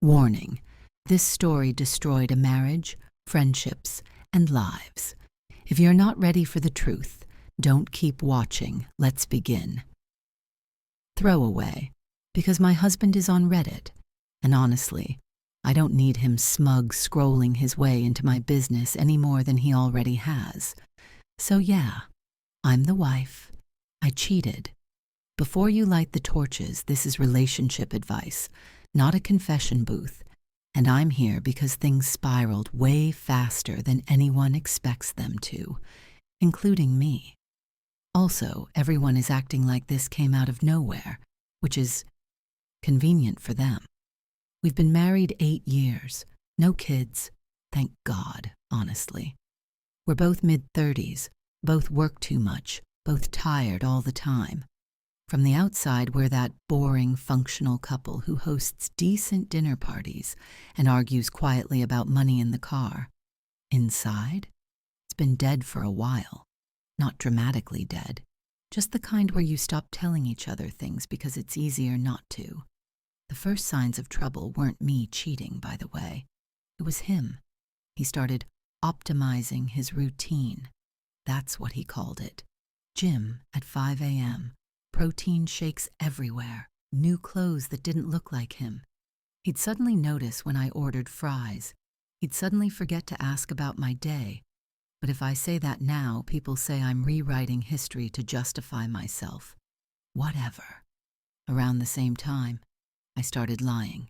Warning: this story destroyed a marriage, friendships, and lives. If you're not ready for the truth, don't keep watching. Let's begin. Throwaway, because my husband is on Reddit, and honestly, I don't need him smug scrolling his way into my business any more than he already has. So yeah, I'm the wife. I cheated. Before you light the torches, this is relationship advice, not a confession booth. And I'm here because things spiraled way faster than anyone expects them to, including me. Also, everyone is acting like this came out of nowhere, which is convenient for them. We've been married 8 years, no kids, thank God, honestly. We're both mid-30s, both work too much, both tired all the time. From the outside, we're that boring, functional couple who hosts decent dinner parties and argues quietly about money in the car. Inside, it's been dead for a while. Not dramatically dead, just the kind where you stop telling each other things because it's easier not to. The first signs of trouble weren't me cheating, by the way. It was him. He started optimizing his routine. That's what he called it. Gym at 5 a.m., protein shakes everywhere, new clothes that didn't look like him. He'd suddenly notice when I ordered fries. He'd suddenly forget to ask about my day. But if I say that now, people say I'm rewriting history to justify myself. Whatever. Around the same time, I started lying.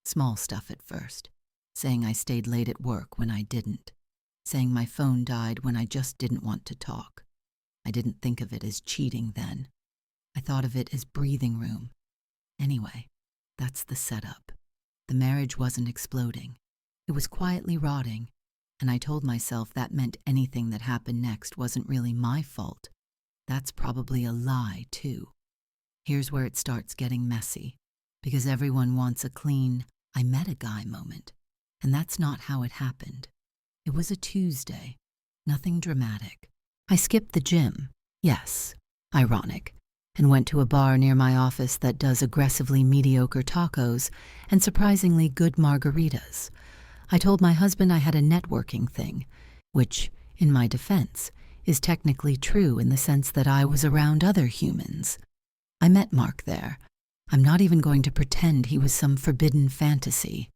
Small stuff at first. Saying I stayed late at work when I didn't. Saying my phone died when I just didn't want to talk. I didn't think of it as cheating then. I thought of it as breathing room. Anyway, that's the setup. The marriage wasn't exploding. It was quietly rotting, and I told myself that meant anything that happened next wasn't really my fault. That's probably a lie, too. Here's where it starts getting messy, because everyone wants a clean, I met a guy moment, and that's not how it happened. It was a Tuesday, nothing dramatic. I skipped the gym, yes, ironic, and went to a bar near my office that does aggressively mediocre tacos and surprisingly good margaritas. I told my husband I had a networking thing, which, in my defense, is technically true in the sense that I was around other humans. I met Mark there. I'm not even going to pretend he was some forbidden fantasy.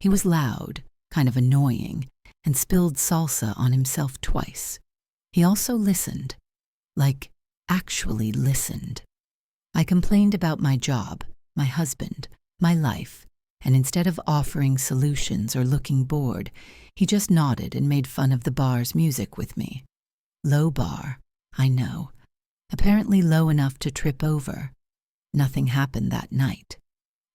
He was loud, kind of annoying, and spilled salsa on himself twice. He also listened. Like, actually listened. I complained about my job, my husband, my life, and instead of offering solutions or looking bored, he just nodded and made fun of the bar's music with me. Low bar, I know. Apparently low enough to trip over. Nothing happened that night.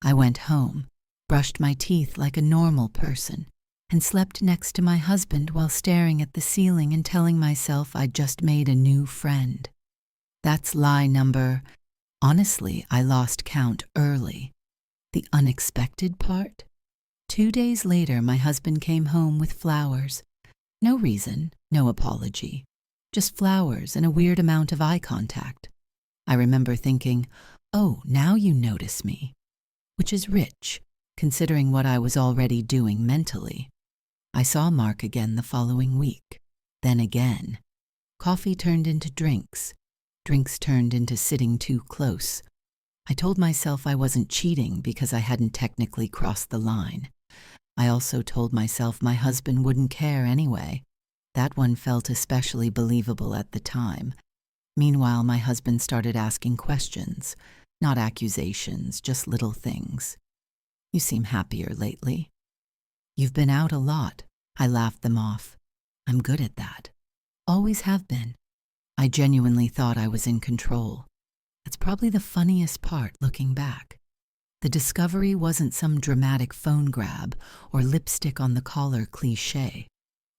I went home, brushed my teeth like a normal person, and slept next to my husband while staring at the ceiling and telling myself I'd just made a new friend. That's lie number. Honestly, I lost count early. The unexpected part? 2 days later, my husband came home with flowers. No reason, no apology. Just flowers and a weird amount of eye contact. I remember thinking, oh, now you notice me. Which is rich, considering what I was already doing mentally. I saw Mark again the following week. Then again. Coffee turned into drinks. Drinks turned into sitting too close. I told myself I wasn't cheating because I hadn't technically crossed the line. I also told myself my husband wouldn't care anyway. That one felt especially believable at the time. Meanwhile, my husband started asking questions, not accusations, just little things. You seem happier lately. You've been out a lot. I laughed them off. I'm good at that. Always have been. I genuinely thought I was in control. That's probably the funniest part looking back. The discovery wasn't some dramatic phone grab or lipstick on the collar cliché,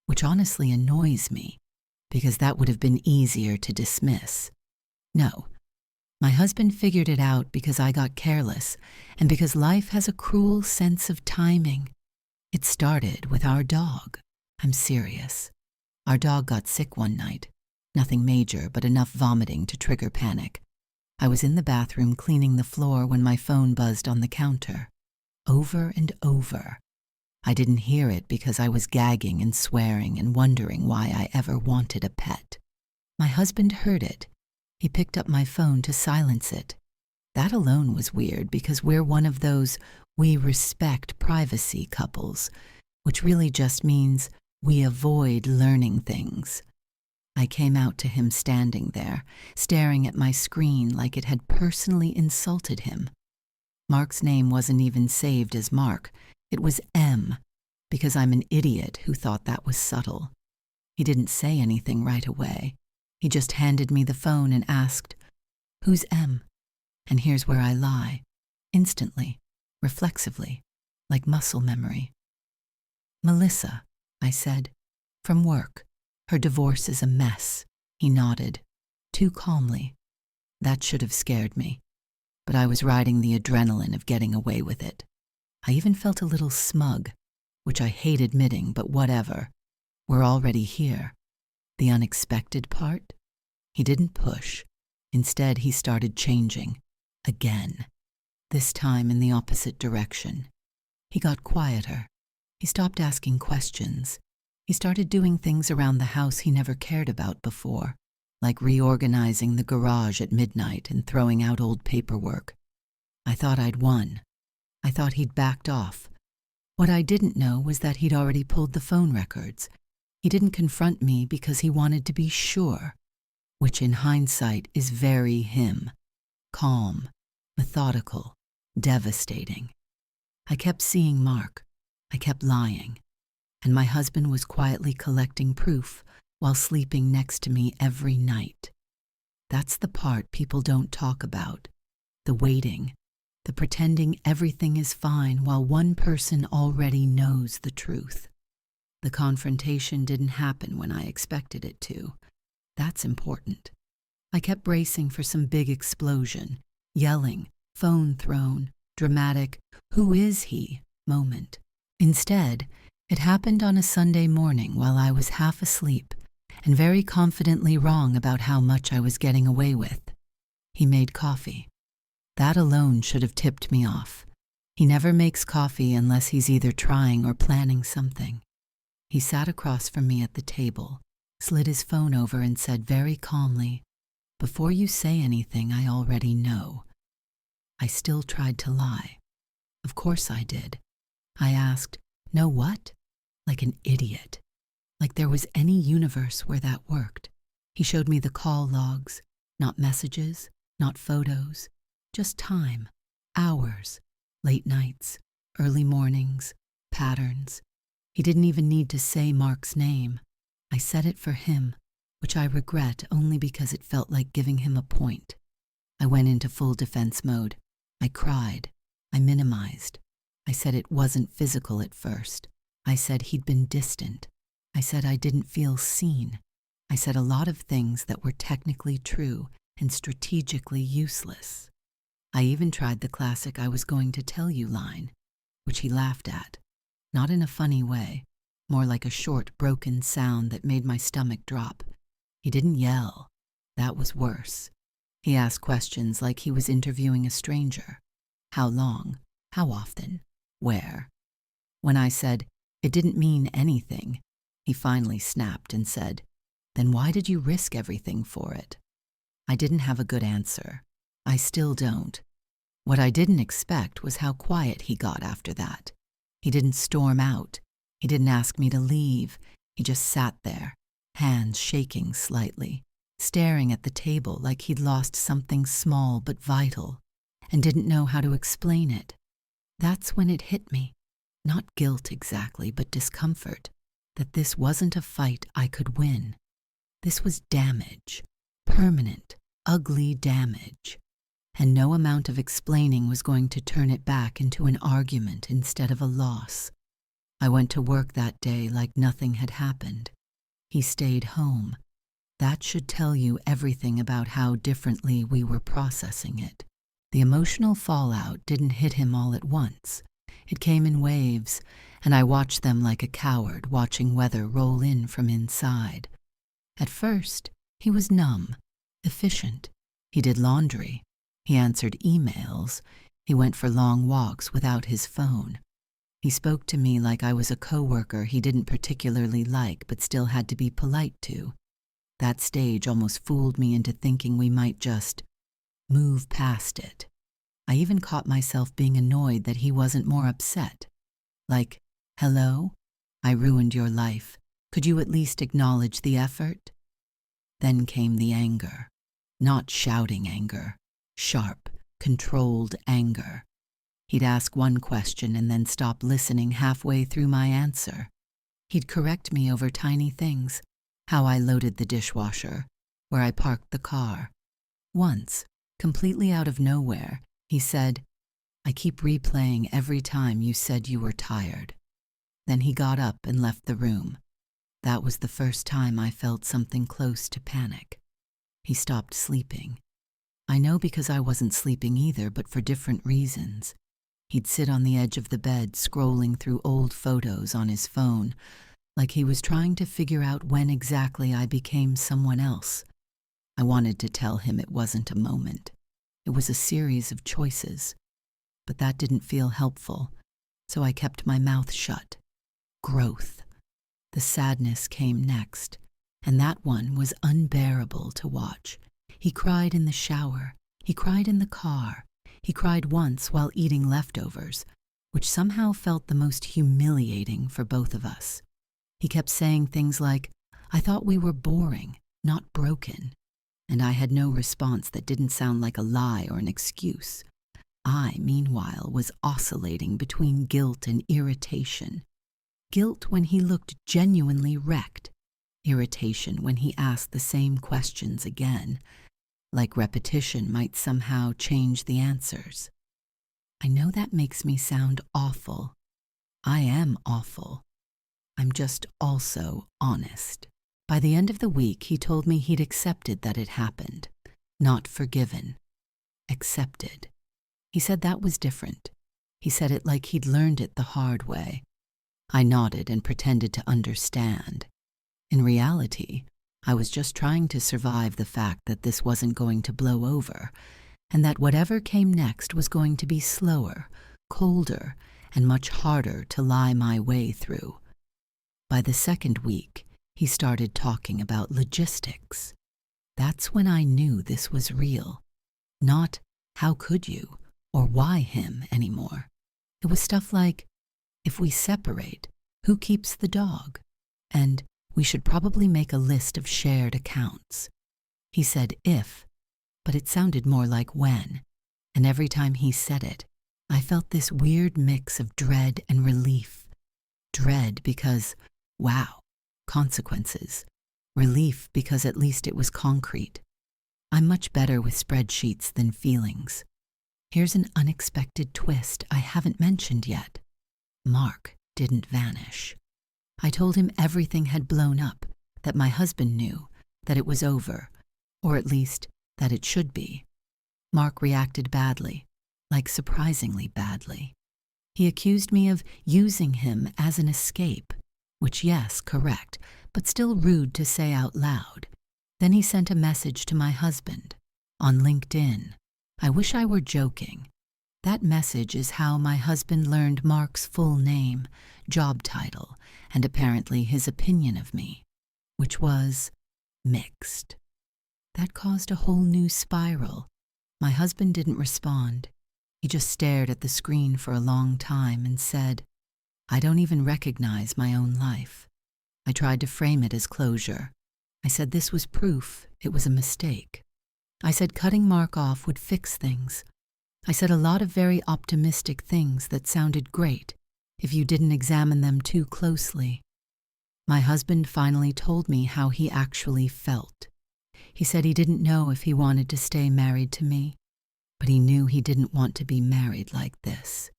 which honestly annoys me, because that would have been easier to dismiss. No, my husband figured it out because I got careless and because life has a cruel sense of timing. It started with our dog. I'm serious. Our dog got sick one night. Nothing major, but enough vomiting to trigger panic. I was in the bathroom cleaning the floor when my phone buzzed on the counter. over and over. I didn't hear it because I was gagging and swearing and wondering why I ever wanted a pet. My husband heard it. He picked up my phone to silence it. That alone was weird because we're one of those we respect privacy couples, which really just means we avoid learning things. I came out to him standing there, staring at my screen like it had personally insulted him. Mark's name wasn't even saved as Mark. It was M, because I'm an idiot who thought that was subtle. He didn't say anything right away. He just handed me the phone and asked, "Who's M?" And here's where I lie, instantly, reflexively, like muscle memory. "Melissa," I said, "from work. Her divorce is a mess." He nodded, too calmly. That should have scared me, but I was riding the adrenaline of getting away with it. I even felt a little smug, which I hate admitting, but whatever. We're already here. The unexpected part? He didn't push. Instead, he started changing. Again. This time in the opposite direction. He got quieter. He stopped asking questions. He started doing things around the house he never cared about before, like reorganizing the garage at midnight and throwing out old paperwork. I thought I'd won. I thought he'd backed off. What I didn't know was that he'd already pulled the phone records. He didn't confront me because he wanted to be sure, which in hindsight is very him. Calm, methodical, devastating. I kept seeing Mark. I kept lying. And my husband was quietly collecting proof while sleeping next to me every night. That's the part people don't talk about. The waiting, the pretending everything is fine while one person already knows the truth. The confrontation didn't happen when I expected it to. That's important. I kept bracing for some big explosion, yelling, phone thrown, dramatic, "Who is he?" moment. Instead, it happened on a Sunday morning while I was half asleep and very confidently wrong about how much I was getting away with. He made coffee. That alone should have tipped me off. He never makes coffee unless he's either trying or planning something. He sat across from me at the table, slid his phone over and said very calmly, "Before you say anything, I already know." I still tried to lie. Of course I did. I asked, "Know what?" Like an idiot. Like there was any universe where that worked. He showed me the call logs, not messages, not photos, just time, hours, late nights, early mornings, patterns. He didn't even need to say Mark's name. I said it for him, which I regret only because it felt like giving him a point. I went into full defense mode. I cried. I minimized. I said it wasn't physical at first. I said he'd been distant. I said I didn't feel seen. I said a lot of things that were technically true and strategically useless. I even tried the classic "I was going to tell you" line, which he laughed at. Not in a funny way, more like a short, broken sound that made my stomach drop. He didn't yell. That was worse. He asked questions like he was interviewing a stranger. How long? How often? Where? When I said, it didn't mean anything, he finally snapped and said, "Then why did you risk everything for it?" I didn't have a good answer. I still don't. What I didn't expect was how quiet he got after that. He didn't storm out. He didn't ask me to leave. He just sat there, hands shaking slightly, staring at the table like he'd lost something small but vital and didn't know how to explain it. That's when it hit me. Not guilt exactly, but discomfort, that this wasn't a fight I could win. This was damage, permanent, ugly damage, and no amount of explaining was going to turn it back into an argument instead of a loss. I went to work that day like nothing had happened. He stayed home. That should tell you everything about how differently we were processing it. The emotional fallout didn't hit him all at once. It came in waves, and I watched them like a coward watching weather roll in from inside. At first, he was numb, efficient. He did laundry. He answered emails. He went for long walks without his phone. He spoke to me like I was a coworker he didn't particularly like but still had to be polite to. That stage almost fooled me into thinking we might just move past it. I even caught myself being annoyed that he wasn't more upset. Like, hello? I ruined your life. Could you at least acknowledge the effort? Then came the anger. Not shouting anger. Sharp, controlled anger. He'd ask one question and then stop listening halfway through my answer. He'd correct me over tiny things. How I loaded the dishwasher, where I parked the car. Once, completely out of nowhere, he said, "I keep replaying every time you said you were tired." Then he got up and left the room. That was the first time I felt something close to panic. He stopped sleeping. I know because I wasn't sleeping either, but for different reasons. He'd sit on the edge of the bed scrolling through old photos on his phone, like he was trying to figure out when exactly I became someone else. I wanted to tell him it wasn't a moment. It was a series of choices. But that didn't feel helpful, so I kept my mouth shut. Growth. The sadness came next, and that one was unbearable to watch. He cried in the shower. He cried in the car. He cried once while eating leftovers, which somehow felt the most humiliating for both of us. He kept saying things like, "I thought we were boring, not broken." And I had no response that didn't sound like a lie or an excuse. I, meanwhile, was oscillating between guilt and irritation. Guilt when he looked genuinely wrecked. Irritation when he asked the same questions again, like repetition might somehow change the answers. I know that makes me sound awful. I am awful. I'm just also honest. By the end of the week, he told me he'd accepted that it happened. Not forgiven. Accepted. He said that was different. He said it like he'd learned it the hard way. I nodded and pretended to understand. In reality, I was just trying to survive the fact that this wasn't going to blow over, and that whatever came next was going to be slower, colder, and much harder to lie my way through. By the second week, he started talking about logistics. That's when I knew this was real. Not, "How could you?" or "Why him?" anymore. It was stuff like, "If we separate, who keeps the dog?" And "We should probably make a list of shared accounts." He said "if," but it sounded more like "when," and every time he said it, I felt this weird mix of dread and relief. Dread because, wow, consequences. Relief because at least it was concrete. I'm much better with spreadsheets than feelings. Here's an unexpected twist I haven't mentioned yet. Mark didn't vanish. I told him everything had blown up, that my husband knew, that it was over, or at least that it should be. Mark reacted badly, like surprisingly badly. He accused me of using him as an escape, which, yes, correct, but still rude to say out loud. Then he sent a message to my husband on LinkedIn. I wish I were joking. That message is how my husband learned Mark's full name, job title, and apparently his opinion of me, which was mixed. That caused a whole new spiral. My husband didn't respond. He just stared at the screen for a long time and said, "I don't even recognize my own life." I tried to frame it as closure. I said this was proof it was a mistake. I said cutting Mark off would fix things. I said a lot of very optimistic things that sounded great if you didn't examine them too closely. My husband finally told me how he actually felt. He said he didn't know if he wanted to stay married to me, but he knew he didn't want to be married like this.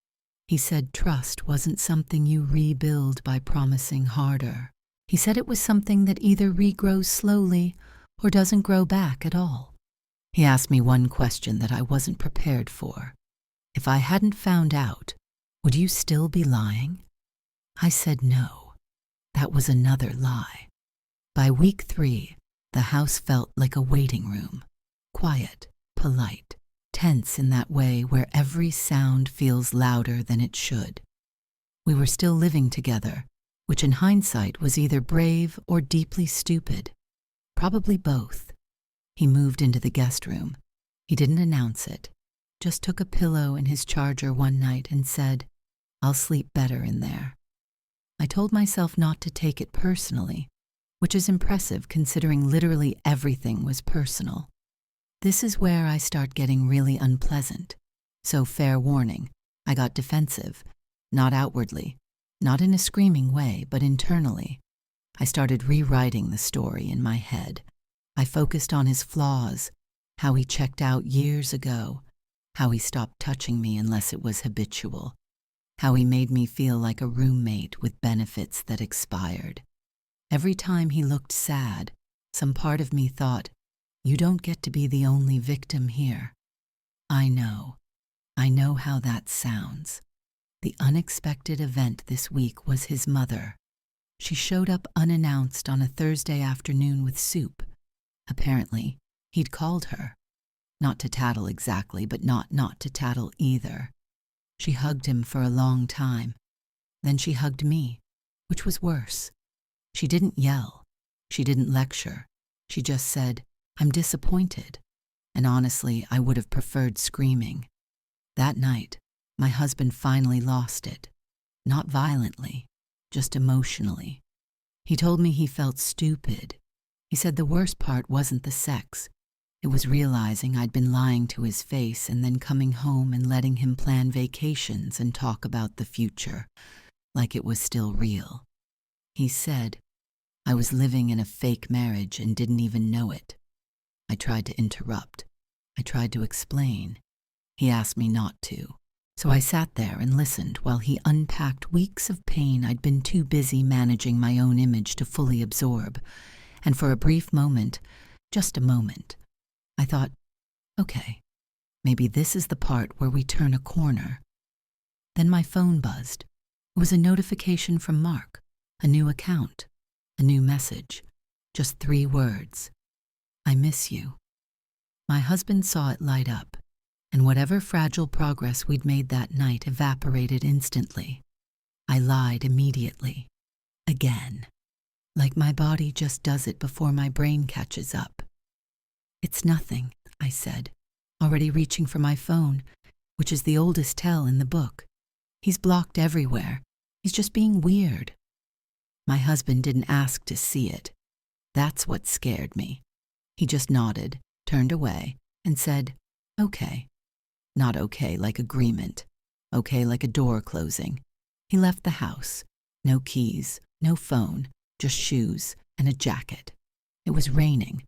He said trust wasn't something you rebuild by promising harder. He said it was something that either regrows slowly or doesn't grow back at all. He asked me one question that I wasn't prepared for. If I hadn't found out, would you still be lying? I said no. That was another lie. By week 3, the house felt like a waiting room. Quiet, polite, tense in that way where every sound feels louder than it should. We were still living together, which in hindsight was either brave or deeply stupid. Probably both. He moved into the guest room. He didn't announce it, just took a pillow and his charger one night and said, "I'll sleep better in there." I told myself not to take it personally, which is impressive considering literally everything was personal. This is where I start getting really unpleasant. So fair warning, I got defensive, not outwardly, not in a screaming way, but internally. I started rewriting the story in my head. I focused on his flaws, how he checked out years ago, how he stopped touching me unless it was habitual, how he made me feel like a roommate with benefits that expired. Every time he looked sad, some part of me thought, you don't get to be the only victim here. I know how that sounds. The unexpected event this week was his mother. She showed up unannounced on a Thursday afternoon with soup. Apparently, he'd called her. Not to tattle exactly, but not to tattle either. She hugged him for a long time. Then she hugged me, which was worse. She didn't yell. She didn't lecture. She just said, "I'm disappointed." And honestly, I would have preferred screaming. That night, my husband finally lost it. Not violently, just emotionally. He told me he felt stupid. He said the worst part wasn't the sex. It was realizing I'd been lying to his face and then coming home and letting him plan vacations and talk about the future, like it was still real. He said, I was living in a fake marriage and didn't even know it. I tried to interrupt. I tried to explain. He asked me not to. So I sat there and listened while he unpacked weeks of pain I'd been too busy managing my own image to fully absorb. And for a brief moment, just a moment, I thought, okay, maybe this is the part where we turn a corner. Then my phone buzzed. It was a notification from Mark, a new account, a new message, just 3 words. I miss you. My husband saw it light up, and whatever fragile progress we'd made that night evaporated instantly. I lied immediately. Again. Like my body just does it before my brain catches up. It's nothing, I said, already reaching for my phone, which is the oldest tell in the book. He's blocked everywhere. He's just being weird. My husband didn't ask to see it. That's what scared me. He just nodded, turned away, and said, okay. Not okay like agreement. Okay like a door closing. He left the house. No keys, no phone, just shoes and a jacket. It was raining,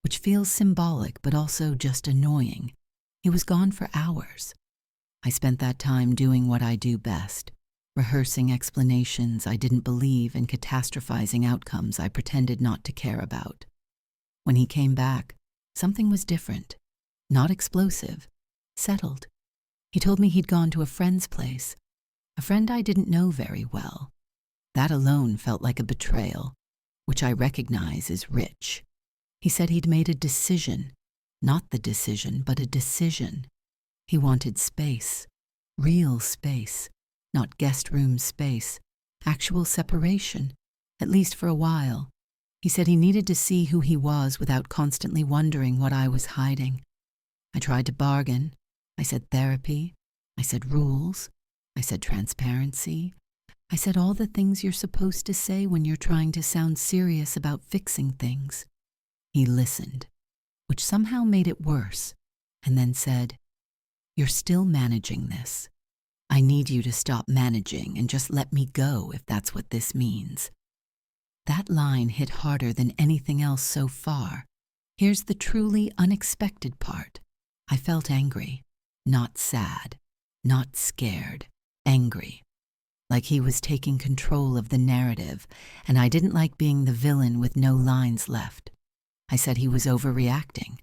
which feels symbolic but also just annoying. He was gone for hours. I spent that time doing what I do best, rehearsing explanations I didn't believe and catastrophizing outcomes I pretended not to care about. When he came back, something was different. Not explosive, settled. He told me he'd gone to a friend's place, a friend I didn't know very well. That alone felt like a betrayal, which I recognize is rich. He said he'd made a decision, not the decision, but a decision. He wanted space, real space, not guest room space, actual separation, at least for a while. He said he needed to see who he was without constantly wondering what I was hiding. I tried to bargain. I said therapy. I said rules. I said transparency. I said all the things you're supposed to say when you're trying to sound serious about fixing things. He listened, which somehow made it worse, and then said, "You're still managing this. I need you to stop managing and just let me go if that's what this means." That line hit harder than anything else so far. Here's the truly unexpected part. I felt angry, not sad, not scared, angry. Like he was taking control of the narrative, and I didn't like being the villain with no lines left. I said he was overreacting.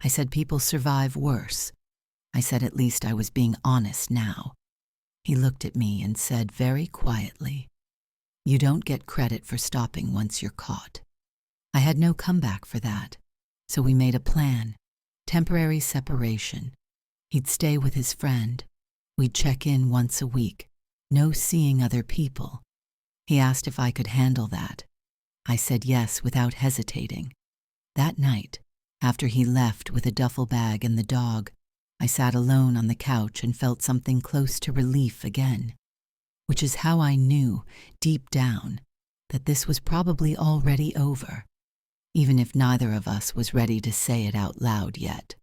I said people survive worse. I said at least I was being honest now. He looked at me and said very quietly, "You don't get credit for stopping once you're caught." I had no comeback for that, so we made a plan, temporary separation, He'd stay with his friend. We'd check in once a week. No seeing other people. He asked if I could handle that. I said yes without hesitating. That night, after he left with a duffel bag and the dog, I sat alone on the couch and felt something close to relief again, which is how I knew, deep down, that this was probably already over, even if neither of us was ready to say it out loud yet.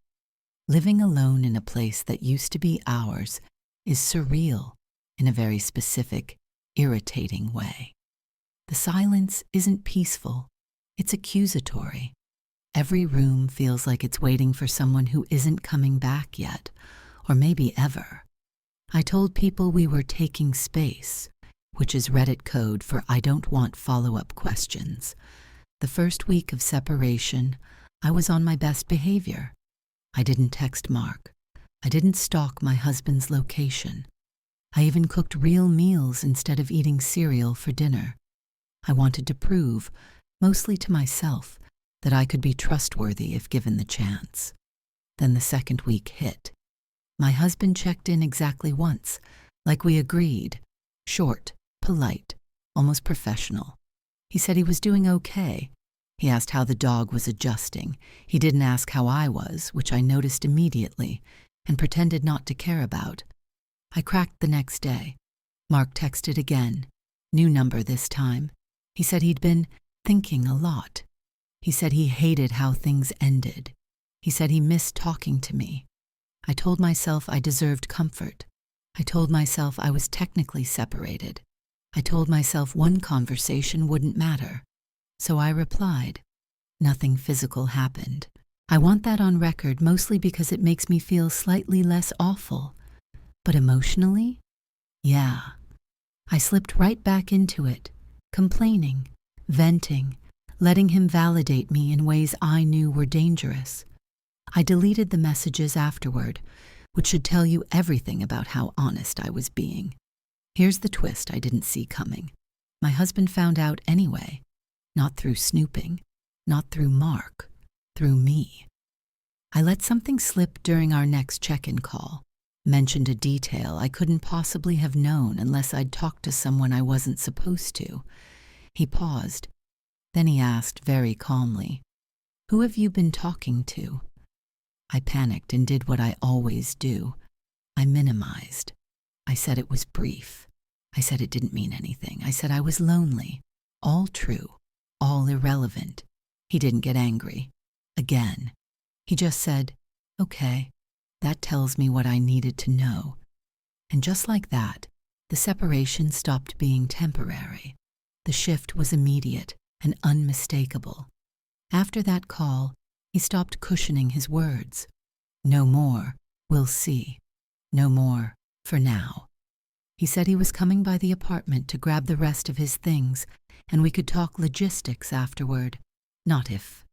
Living alone in a place that used to be ours is surreal in a very specific, irritating way. The silence isn't peaceful, it's accusatory. Every room feels like it's waiting for someone who isn't coming back yet, or maybe ever. I told people we were taking space, which is Reddit code for I don't want follow-up questions. The first week of separation, I was on my best behavior. I didn't text Mark. I didn't stalk my husband's location. I even cooked real meals instead of eating cereal for dinner. I wanted to prove, mostly to myself, that I could be trustworthy if given the chance. Then the second week hit. My husband checked in exactly once, like we agreed. Short, polite, almost professional. He said he was doing okay. He asked how the dog was adjusting. He didn't ask how I was, which I noticed immediately, and pretended not to care about. I cracked the next day. Mark texted again. New number this time. He said he'd been thinking a lot. He said he hated how things ended. He said he missed talking to me. I told myself I deserved comfort. I told myself I was technically separated. I told myself one conversation wouldn't matter. So I replied. Nothing physical happened. I want that on record mostly because it makes me feel slightly less awful. But emotionally? Yeah. I slipped right back into it, complaining, venting, letting him validate me in ways I knew were dangerous. I deleted the messages afterward, which should tell you everything about how honest I was being. Here's the twist I didn't see coming. My husband found out anyway, not through snooping, not through Mark, through me. I let something slip during our next check-in call, mentioned a detail I couldn't possibly have known unless I'd talked to someone I wasn't supposed to. He paused. Then he asked very calmly, "Who have you been talking to?" I panicked and did what I always do. I minimized. I said it was brief. I said it didn't mean anything. I said I was lonely. All true. All irrelevant. He didn't get angry. Again. He just said, "Okay, that tells me what I needed to know." And just like that, the separation stopped being temporary. The shift was immediate and unmistakable. After that call, he stopped cushioning his words. No more, we'll see. No more, for now. He said he was coming by the apartment to grab the rest of his things, and we could talk logistics afterward. Not if,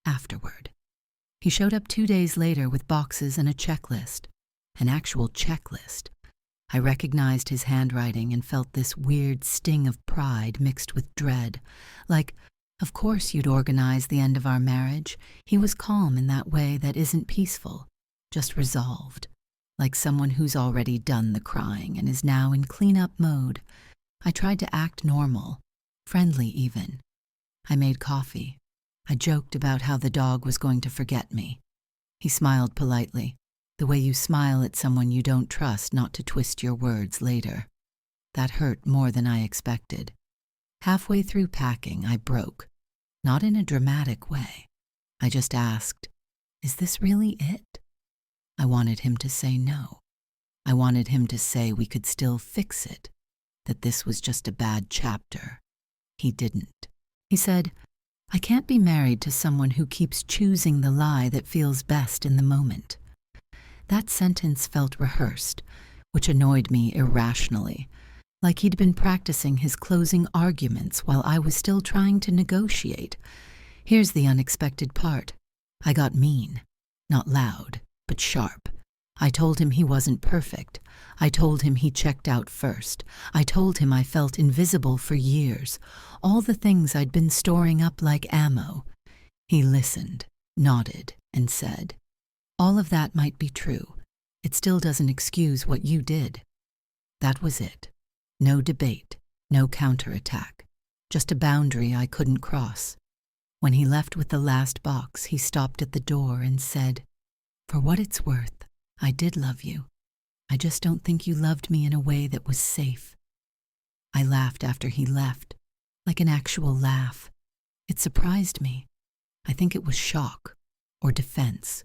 afterward. He showed up 2 days later with boxes and a checklist. An actual checklist. I recognized his handwriting and felt this weird sting of pride mixed with dread. Like, of course you'd organize the end of our marriage. He was calm in that way that isn't peaceful, just resolved. Like someone who's already done the crying and is now in cleanup mode. I tried to act normal, friendly even. I made coffee. I joked about how the dog was going to forget me. He smiled politely, the way you smile at someone you don't trust not to twist your words later. That hurt more than I expected. Halfway through packing, I broke. Not in a dramatic way. I just asked, "Is this really it?" I wanted him to say no. I wanted him to say we could still fix it, that this was just a bad chapter. He didn't. He said, "I can't be married to someone who keeps choosing the lie that feels best in the moment." That sentence felt rehearsed, which annoyed me irrationally, like he'd been practicing his closing arguments while I was still trying to negotiate. Here's the unexpected part. I got mean, not loud, but sharp. I told him he wasn't perfect. I told him he checked out first. I told him I felt invisible for years, all the things I'd been storing up like ammo. He listened, nodded, and said, "All of that might be true, It still doesn't excuse what you did. That was it. No debate, no counterattack, just a boundary I couldn't cross. When he left with the last box, he stopped at the door and said, "For what it's worth, I did love you. I just don't think you loved me in a way that was safe." I laughed after he left, like an actual laugh. It surprised me. I think it was shock, or defense,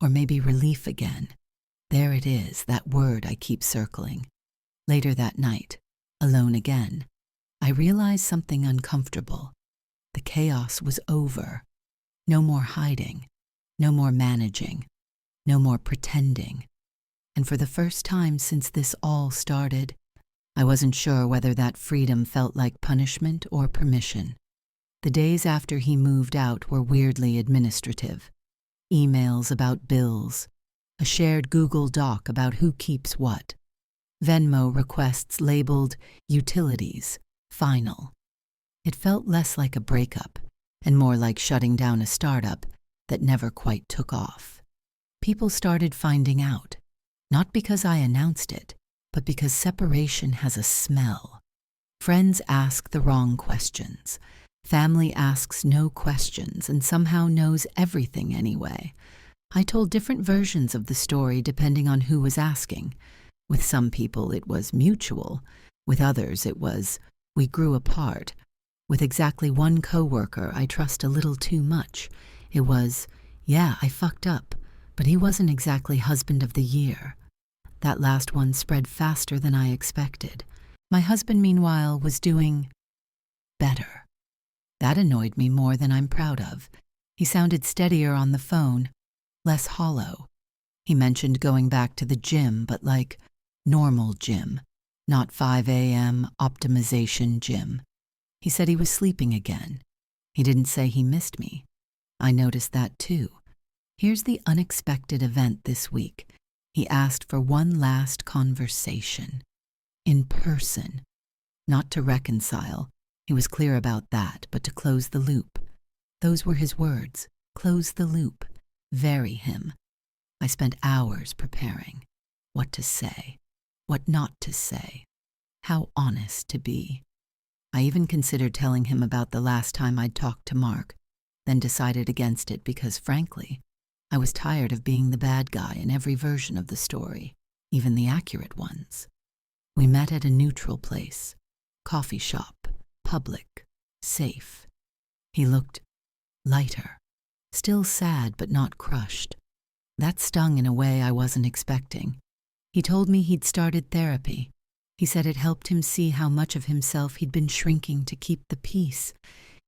or maybe relief again. There it is, that word I keep circling. Later that night, alone again, I realized something uncomfortable. The chaos was over. No more hiding, no more managing, no more pretending. And for the first time since this all started, I wasn't sure whether that freedom felt like punishment or permission. The days after he moved out were weirdly administrative. Emails about bills, a shared Google Doc about who keeps what, Venmo requests labeled utilities, final. It felt less like a breakup and more like shutting down a startup that never quite took off. People started finding out, not because I announced it, but because separation has a smell. Friends ask the wrong questions. Family asks no questions and somehow knows everything anyway. I told different versions of the story depending on who was asking. With some people it was mutual. With others it was, we grew apart. With exactly one coworker I trust a little too much. It was, yeah, I fucked up, but he wasn't exactly husband of the year. That last one spread faster than I expected. My husband, meanwhile, was doing better. That annoyed me more than I'm proud of. He sounded steadier on the phone, less hollow. He mentioned going back to the gym, but like normal gym, not 5 a.m. optimization gym. He said he was sleeping again. He didn't say he missed me. I noticed that too. Here's the unexpected event this week. He asked for one last conversation. In person. Not to reconcile. He was clear about that, but to close the loop. Those were his words. Close the loop. Vary him. I spent hours preparing. What to say. What not to say. How honest to be. I even considered telling him about the last time I'd talked to Mark, then decided against it because, frankly, I was tired of being the bad guy in every version of the story, even the accurate ones. We met at a neutral place. Coffee shop. Public. Safe. He looked lighter. Still sad but not crushed. That stung in a way I wasn't expecting. He told me he'd started therapy. He said it helped him see how much of himself he'd been shrinking to keep the peace.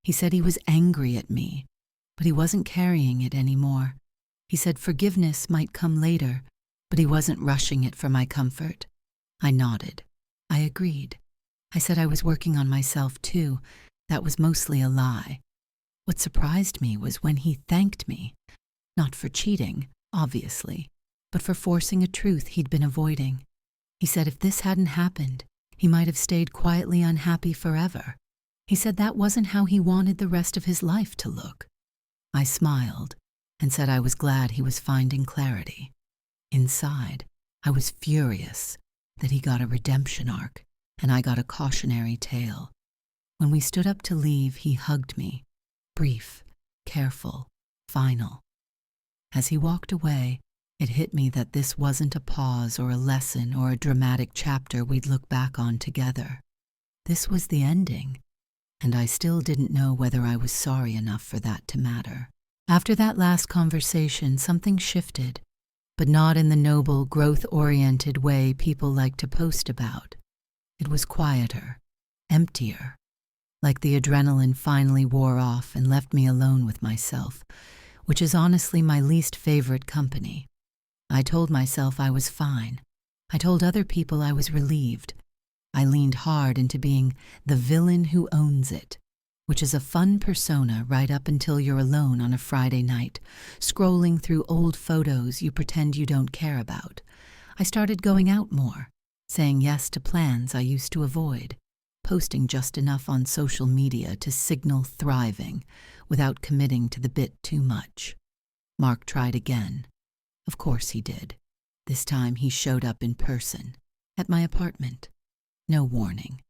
He said he was angry at me, but he wasn't carrying it anymore. He said forgiveness might come later, but he wasn't rushing it for my comfort. I nodded. I agreed. I said I was working on myself too. That was mostly a lie. What surprised me was when he thanked me, not for cheating, obviously, but for forcing a truth he'd been avoiding. He said if this hadn't happened, he might have stayed quietly unhappy forever. He said that wasn't how he wanted the rest of his life to look. I smiled and said I was glad he was finding clarity. Inside, I was furious that he got a redemption arc and I got a cautionary tale. When we stood up to leave, he hugged me. Brief, careful, final. As he walked away, it hit me that this wasn't a pause or a lesson or a dramatic chapter we'd look back on together. This was the ending, and I still didn't know whether I was sorry enough for that to matter. After that last conversation, something shifted, but not in the noble, growth-oriented way people like to post about. It was quieter, emptier, like the adrenaline finally wore off and left me alone with myself, which is honestly my least favorite company. I told myself I was fine. I told other people I was relieved. I leaned hard into being the villain who owns it, which is a fun persona right up until you're alone on a Friday night, scrolling through old photos you pretend you don't care about. I started going out more, saying yes to plans I used to avoid, posting just enough on social media to signal thriving without committing to the bit too much. Mark tried again. Of course he did. This time he showed up in person, at my apartment. No warning.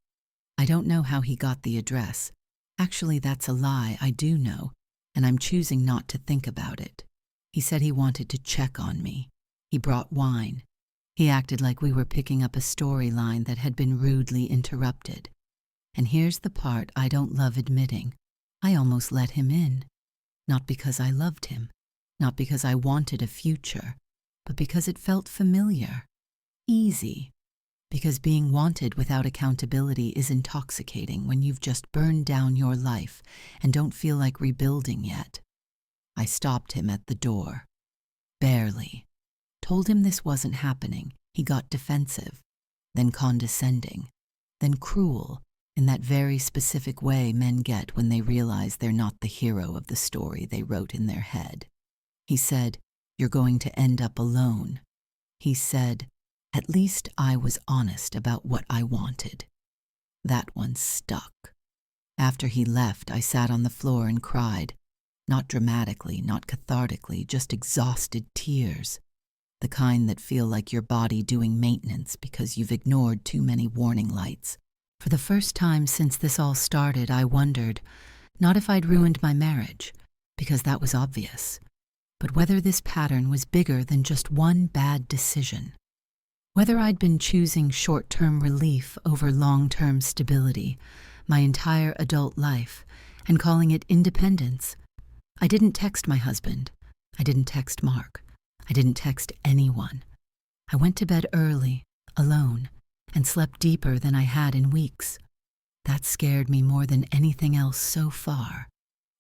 I don't know how he got the address. Actually, that's a lie, I do know, and I'm choosing not to think about it. He said he wanted to check on me. He brought wine. He acted like we were picking up a storyline that had been rudely interrupted. And here's the part I don't love admitting. I almost let him in. Not because I loved him, not because I wanted a future, but because it felt familiar, easy. Because being wanted without accountability is intoxicating when you've just burned down your life and don't feel like rebuilding yet. I stopped him at the door. Barely. Told him this wasn't happening. He got defensive, then condescending, then cruel, in that very specific way men get when they realize they're not the hero of the story they wrote in their head. He said, "You're going to end up alone." He said, "At least I was honest about what I wanted." That one stuck. After he left, I sat on the floor and cried. Not dramatically, not cathartically, just exhausted tears. The kind that feel like your body doing maintenance because you've ignored too many warning lights. For the first time since this all started, I wondered, not if I'd ruined my marriage, because that was obvious, but whether this pattern was bigger than just one bad decision. Whether I'd been choosing short-term relief over long-term stability my entire adult life and calling it independence. I didn't text my husband. I didn't text Mark. I didn't text anyone. I went to bed early, alone, and slept deeper than I had in weeks. That scared me more than anything else so far.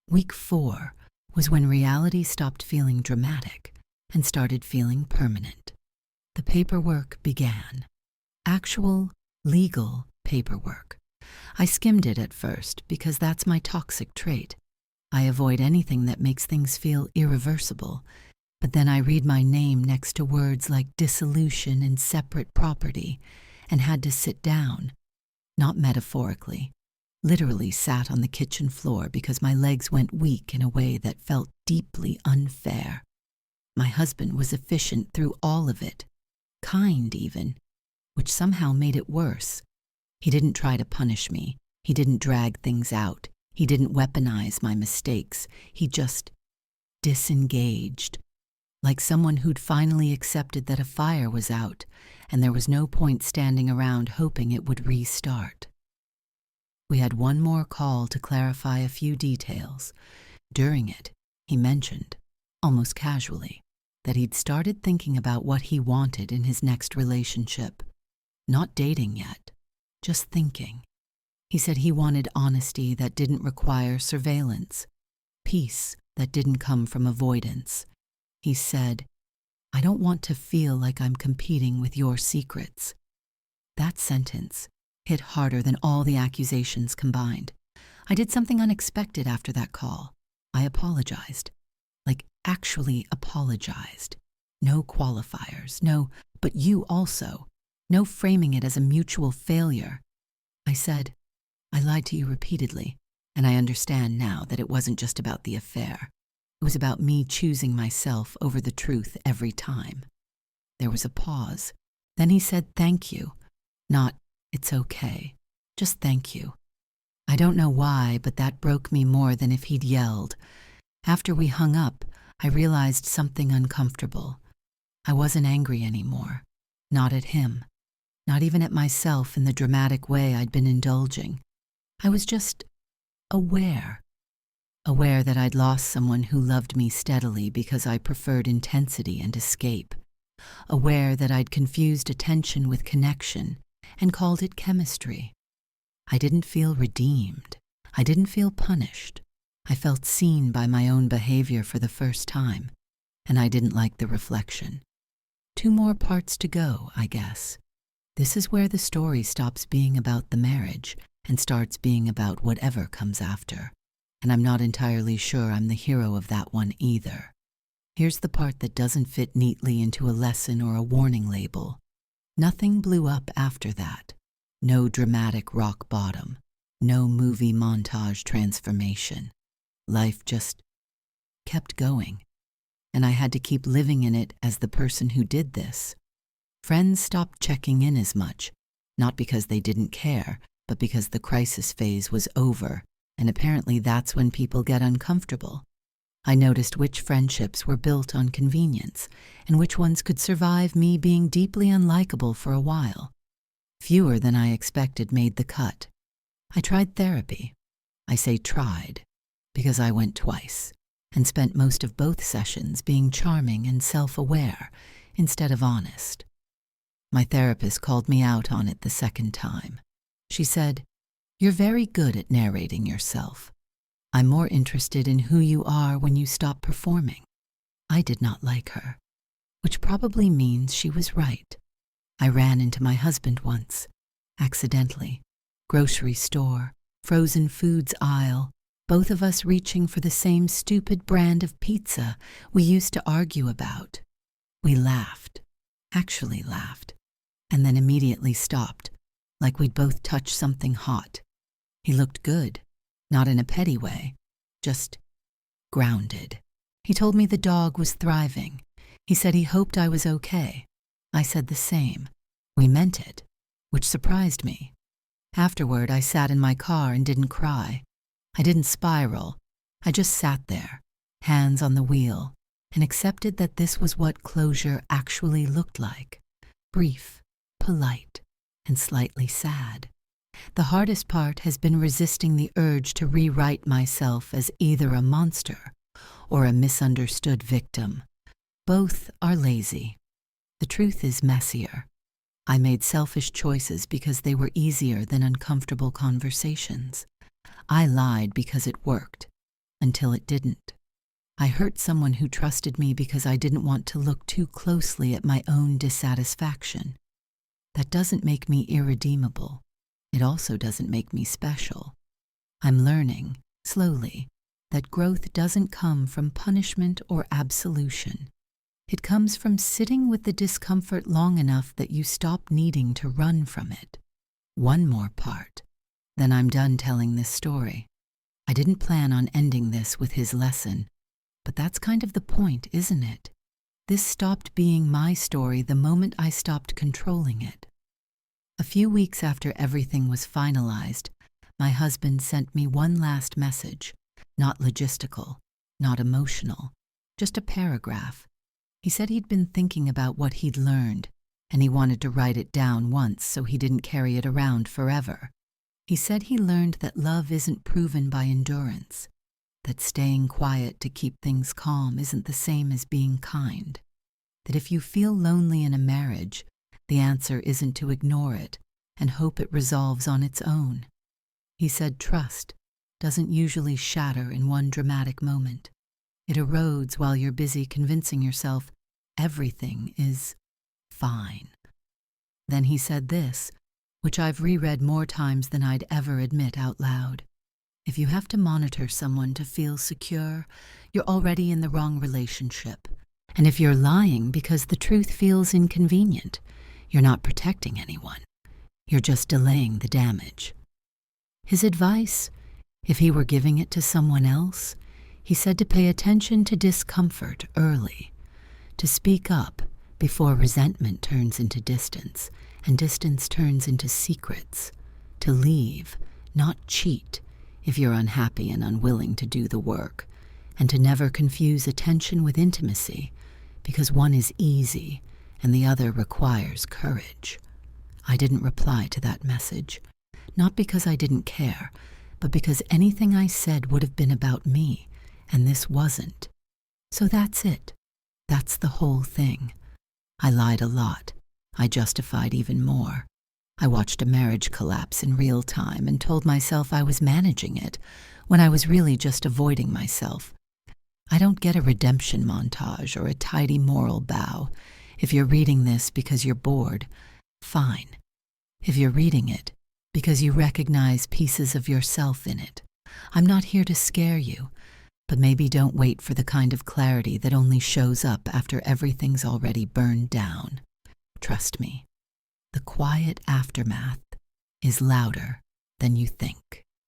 Week 4 was when reality stopped feeling dramatic and started feeling permanent. The paperwork began. Actual, legal paperwork. I skimmed it at first because that's my toxic trait. I avoid anything that makes things feel irreversible, but then I read my name next to words like dissolution and separate property and had to sit down. Not metaphorically. Literally sat on the kitchen floor because my legs went weak in a way that felt deeply unfair. My husband was efficient through all of it. Kind even, which somehow made it worse. He didn't try to punish me. He didn't drag things out. He didn't weaponize my mistakes. He just disengaged. Like someone who'd finally accepted that a fire was out and there was no point standing around hoping it would restart. We had one more call to clarify a few details. During it, he mentioned, almost casually, that he'd started thinking about what he wanted in his next relationship. Not dating yet, just thinking. He said he wanted honesty that didn't require surveillance, peace that didn't come from avoidance. He said, "I don't want to feel like I'm competing with your secrets." That sentence hit harder than all the accusations combined. I did something unexpected after that call. I apologized. Like, actually apologized. No qualifiers, no, "but you also." No framing it as a mutual failure. I said, "I lied to you repeatedly, and I understand now that it wasn't just about the affair. It was about me choosing myself over the truth every time." There was a pause. Then he said, "Thank you." Not, "It's okay." Just "thank you." I don't know why, but that broke me more than if he'd yelled. After we hung up, I realized something uncomfortable. I wasn't angry anymore. Not at him. Not even at myself in the dramatic way I'd been indulging. I was just aware. Aware that I'd lost someone who loved me steadily because I preferred intensity and escape. Aware that I'd confused attention with connection and called it chemistry. I didn't feel redeemed. I didn't feel punished. I felt seen by my own behavior for the first time, and I didn't like the reflection. 2 more parts to go, I guess. This is where the story stops being about the marriage and starts being about whatever comes after. And I'm not entirely sure I'm the hero of that one either. Here's the part that doesn't fit neatly into a lesson or a warning label. Nothing blew up after that. No dramatic rock bottom. No movie montage transformation. Life just kept going. And I had to keep living in it as the person who did this. Friends stopped checking in as much, not because they didn't care, but because the crisis phase was over, and apparently that's when people get uncomfortable. I noticed which friendships were built on convenience, and which ones could survive me being deeply unlikable for a while. Fewer than I expected made the cut. I tried therapy. I say tried, because I went twice, and spent most of both sessions being charming and self-aware instead of honest. My therapist called me out on it the second time. She said, "You're very good at narrating yourself. I'm more interested in who you are when you stop performing." I did not like her, which probably means she was right. I ran into my husband once, accidentally. Grocery store, frozen foods aisle, both of us reaching for the same stupid brand of pizza we used to argue about. We laughed, actually laughed, and then immediately stopped, like we'd both touched something hot. He looked good, not in a petty way, just grounded. He told me the dog was thriving. He said he hoped I was okay. I said the same. We meant it, which surprised me. Afterward, I sat in my car and didn't cry. I didn't spiral. I just sat there, hands on the wheel, and accepted that this was what closure actually looked like. Brief, polite, and slightly sad. The hardest part has been resisting the urge to rewrite myself as either a monster or a misunderstood victim. Both are lazy. The truth is messier. I made selfish choices because they were easier than uncomfortable conversations. I lied because it worked, until it didn't. I hurt someone who trusted me because I didn't want to look too closely at my own dissatisfaction. That doesn't make me irredeemable. It also doesn't make me special. I'm learning, slowly, that growth doesn't come from punishment or absolution. It comes from sitting with the discomfort long enough that you stop needing to run from it. One more part, then I'm done telling this story. I didn't plan on ending this with his lesson, but that's kind of the point, isn't it? This stopped being my story the moment I stopped controlling it. A few weeks after everything was finalized, my husband sent me one last message, not logistical, not emotional, just a paragraph. He said he'd been thinking about what he'd learned, and he wanted to write it down once so he didn't carry it around forever. He said he learned that love isn't proven by endurance, that staying quiet to keep things calm isn't the same as being kind, that if you feel lonely in a marriage, the answer isn't to ignore it and hope it resolves on its own. He said trust doesn't usually shatter in one dramatic moment. It erodes while you're busy convincing yourself everything is fine. Then he said this, which I've reread more times than I'd ever admit out loud. If you have to monitor someone to feel secure, you're already in the wrong relationship. And if you're lying because the truth feels inconvenient, you're not protecting anyone. You're just delaying the damage. His advice, if he were giving it to someone else, he said to pay attention to discomfort early, to speak up before resentment turns into distance, and distance turns into secrets, to leave, not cheat, if you're unhappy and unwilling to do the work, and to never confuse attention with intimacy, because one is easy and the other requires courage. I didn't reply to that message, not because I didn't care, but because anything I said would have been about me, and this wasn't. So that's it. That's the whole thing. I lied a lot. I justified even more. I watched a marriage collapse in real time and told myself I was managing it, when I was really just avoiding myself. I don't get a redemption montage or a tidy moral bow. If you're reading this because you're bored, fine. If you're reading it because you recognize pieces of yourself in it, I'm not here to scare you, but maybe don't wait for the kind of clarity that only shows up after everything's already burned down. Trust me, the quiet aftermath is louder than you think.